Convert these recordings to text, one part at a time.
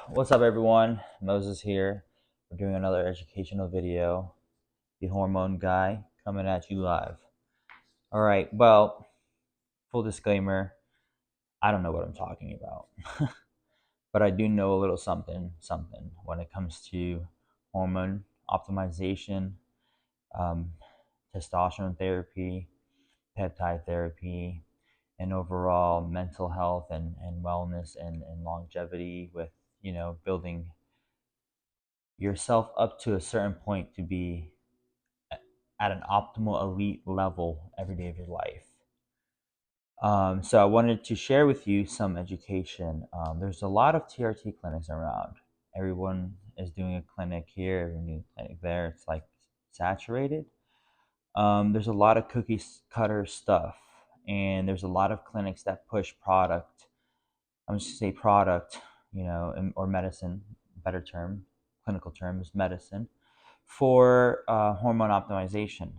What's up, everyone? Moses here. We're doing another educational video. The Hormone Guy coming at you live. All right, well, full disclaimer, I don't know what I'm talking about, but I do know a little something when it comes to hormone optimization, um, testosterone therapy, peptide therapy, and overall mental health and wellness and longevity with, building yourself up to a certain point to be at an optimal elite level every day of your life. So I wanted to share with you some education. There's a lot of TRT clinics around. Everyone is doing a clinic here, every new clinic there. It's like saturated. There's a lot of cookie cutter stuff, and there's a lot of clinics that push product. I'm just gonna say product, or medicine, better term, clinical term is medicine for hormone optimization.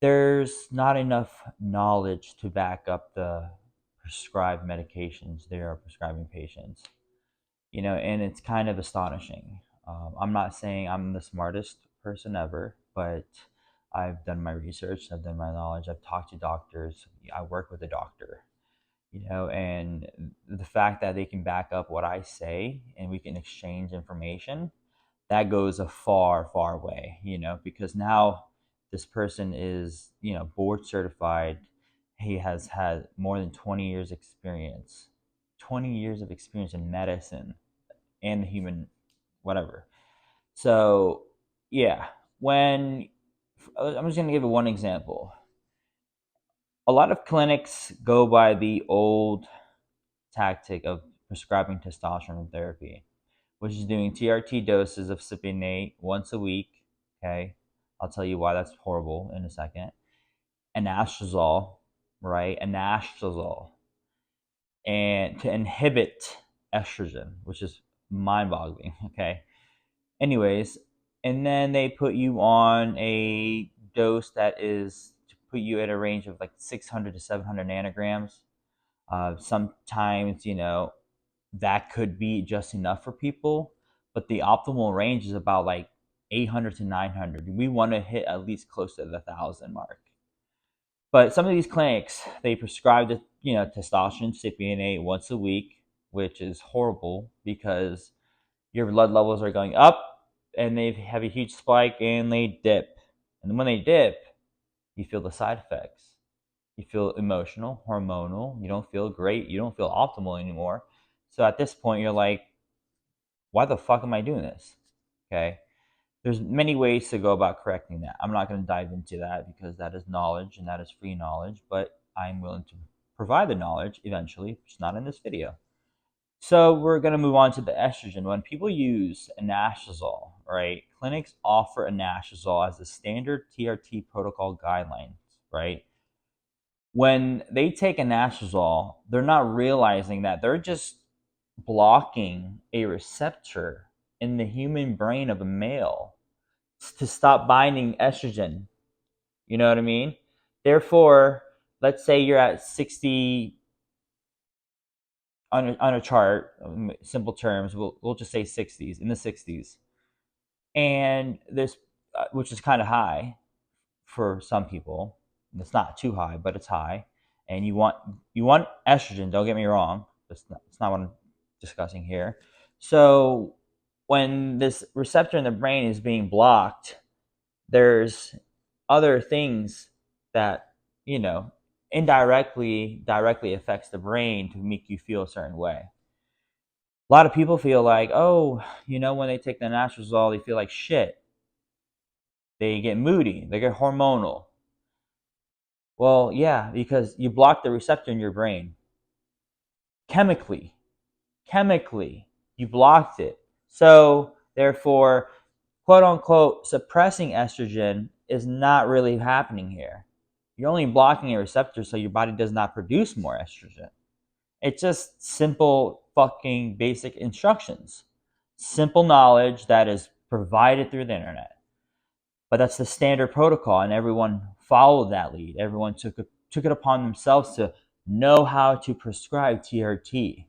There's not enough knowledge to back up the prescribed medications they are prescribing patients, and it's kind of astonishing. I'm not saying I'm the smartest person ever, but I've done my research, I've done my knowledge, I've talked to doctors, I work with a doctor, and the fact that they can back up what I say and we can exchange information, that goes a far way, because now this person is, board certified. He has had more than 20 years experience, 20 years of experience in medicine and human whatever. So yeah, when I'm just going to give you one example. A lot of clinics go by the old tactic of prescribing testosterone therapy, which is doing TRT doses of cypionate once a week. Okay, I'll tell you why that's horrible in a second. Anastrozole, right? Anastrozole, and to inhibit estrogen, which is mind-boggling. Okay. Anyways, and then they put you on a dose that is to put you at a range of like 600 to 700 nanograms. Sometimes, that could be just enough for people, but the optimal range is about like 800 to 900. We want to hit at least close to the 1,000 mark. But some of these clinics, they prescribe the, testosterone cypionate once a week, which is horrible because your blood levels are going up and they have a huge spike and they dip. And when they dip, you feel the side effects. You feel emotional, hormonal, you don't feel great, you don't feel optimal anymore. So at this point, you're like, why the fuck am I doing this? Okay. There's many ways to go about correcting that. I'm not going to dive into that because that is knowledge and that is free knowledge, but I'm willing to provide the knowledge eventually, just not in this video. So we're going to move on to the estrogen. When people use anastrozole, right, clinics offer anastrozole as the standard TRT protocol guidelines, right? When they take anastrozole, they're not realizing that they're just blocking a receptor in the human brain of a male to stop binding estrogen. You know what I mean? Therefore, let's say you're at 60 on a chart, simple terms, we'll just say 60s, in the 60s. And this, which is kind of high for some people. It's not too high, but it's high. And you want estrogen, don't get me wrong. It's not what I'm discussing here. So when this receptor in the brain is being blocked, there's other things that, directly affects the brain to make you feel a certain way. A lot of people feel like, oh, when they take the anastrozole, they feel like shit. They get moody, they get hormonal. Well, yeah, because you block the receptor in your brain. Chemically, you blocked it. So, therefore, quote unquote, suppressing estrogen is not really happening here. You're only blocking a receptor so your body does not produce more estrogen. It's just simple fucking basic instructions. Simple knowledge that is provided through the internet. But that's the standard protocol, and everyone followed that lead. Everyone took it upon themselves to know how to prescribe TRT.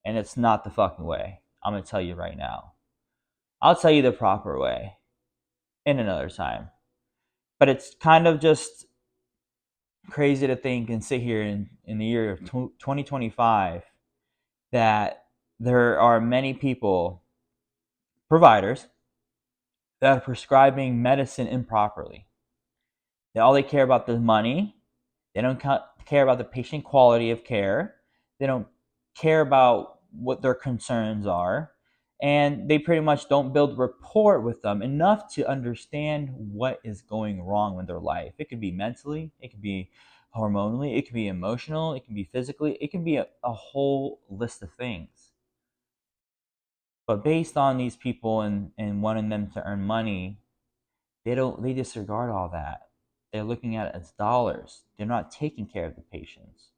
And it's not the fucking way. I'm going to tell you right now. I'll tell you the proper way in another time. But it's kind of just crazy to think and sit here in the year of 2025 that there are many people, providers, that are prescribing medicine improperly. All they care about the money. They don't care about the patient quality of care. They don't care about what their concerns are. And they pretty much don't build rapport with them enough to understand what is going wrong with their life. It could be mentally, it could be hormonally, it could be emotional, it can be physically, it can be a whole list of things. But based on these people and wanting them to earn money, they disregard all that. They're looking at it as dollars. They're not taking care of the patients.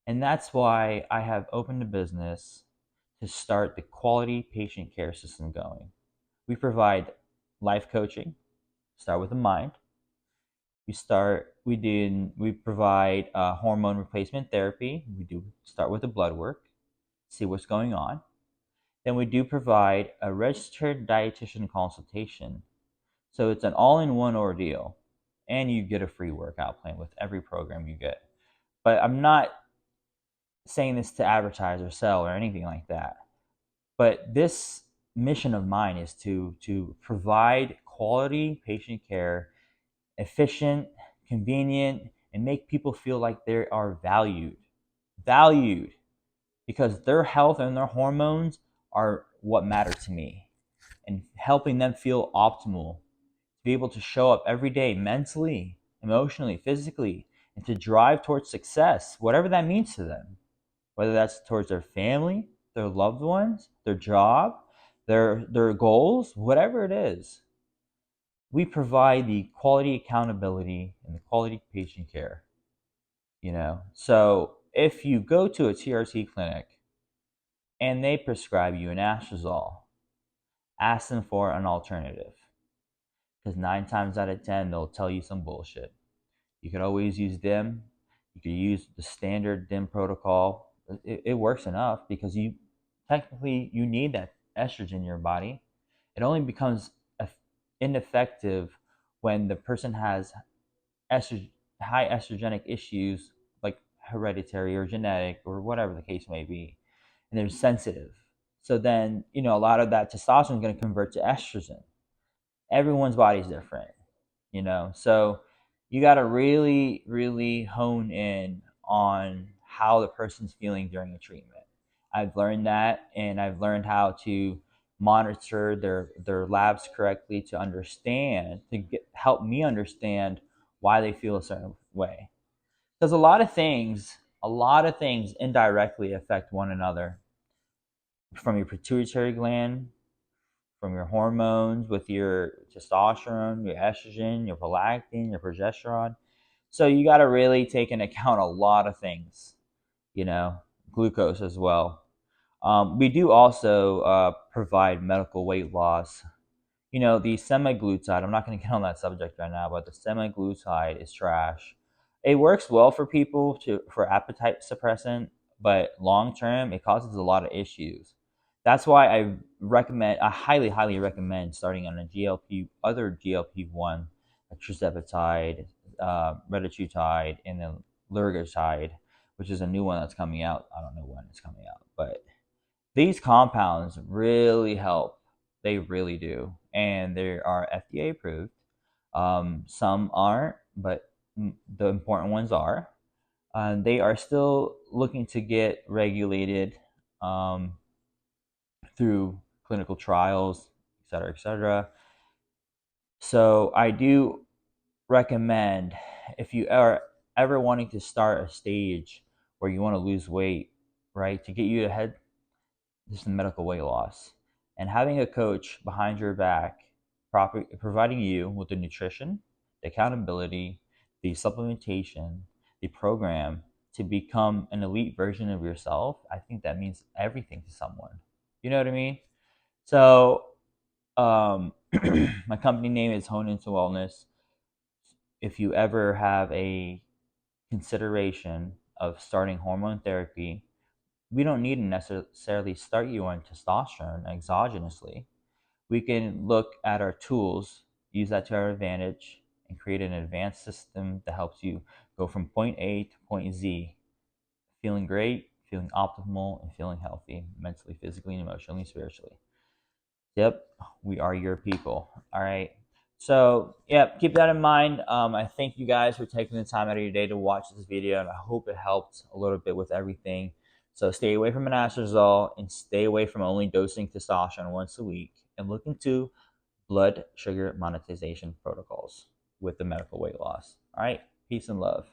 And that's why I have opened a business to start the quality patient care system going. We provide life coaching, start with the mind. We provide hormone replacement therapy. We do start with the blood work, see what's going on. Then we do provide a registered dietitian consultation. So it's an all-in-one ordeal, and you get a free workout plan with every program you get. But I'm not saying this to advertise or sell or anything like that. But this mission of mine is to provide quality patient care, efficient, convenient, and make people feel like they are valued. Valued because their health and their hormones are what matter to me. And helping them feel optimal, to be able to show up every day mentally, emotionally, physically, and to drive towards success, whatever that means to them, whether that's towards their family, their loved ones, their job, their goals, whatever it is. We provide the quality accountability and the quality patient care. So if you go to a TRT clinic and they prescribe you an Anastrozole, ask them for an alternative, because 9 times out of 10 they'll tell you some bullshit. You could always use DIM. You could use the standard DIM protocol. It works enough because you need that estrogen in your body. It only becomes ineffective when the person has estrogen, high estrogenic issues like hereditary or genetic or whatever the case may be, and they're sensitive. So then a lot of that testosterone is going to convert to estrogen. Everyone's body is different, so you got to really really hone in on how the person's feeling during the treatment. I've learned that, and I've learned how to monitor their labs correctly to help me understand why they feel a certain way, because a lot of things indirectly affect one another, from your pituitary gland, from your hormones with your testosterone, your estrogen, your prolactin, your progesterone. So you got to really take into account a lot of things, glucose as well. We do also provide medical weight loss. The semaglutide, I'm not going to get on that subject right now, but the semaglutide is trash. It works well for people for appetite suppressant, but long term, it causes a lot of issues. That's why I highly, highly recommend starting on other GLP-1, like tirzepatide, retatrutide, and then liraglutide, which is a new one that's coming out. I don't know when it's coming out, but these compounds really help. They really do. And they are FDA approved. Some aren't, but the important ones are. They are still looking to get regulated through clinical trials, et cetera, et cetera. So I do recommend, if you are ever wanting to start a stage where you want to lose weight, right, to get you ahead, this is medical weight loss. And having a coach behind your back, providing you with the nutrition, the accountability, the supplementation, the program to become an elite version of yourself, I think that means everything to someone. You know what I mean? So, my company name is Hone Into Wellness. If you ever have a consideration of starting hormone therapy, We don't need to necessarily start you on testosterone exogenously. We can look at our tools, use that to our advantage, and create an advanced system that helps you go from point A to point Z, feeling great, feeling optimal, and feeling healthy mentally, physically, and emotionally, spiritually. Yep, we are your people. All right. So, yeah, keep that in mind. I thank you guys for taking the time out of your day to watch this video, and I hope it helped a little bit with everything. So, stay away from anastrozole and stay away from only dosing testosterone once a week, and look into blood sugar monetization protocols with the medical weight loss. All right. Peace and love.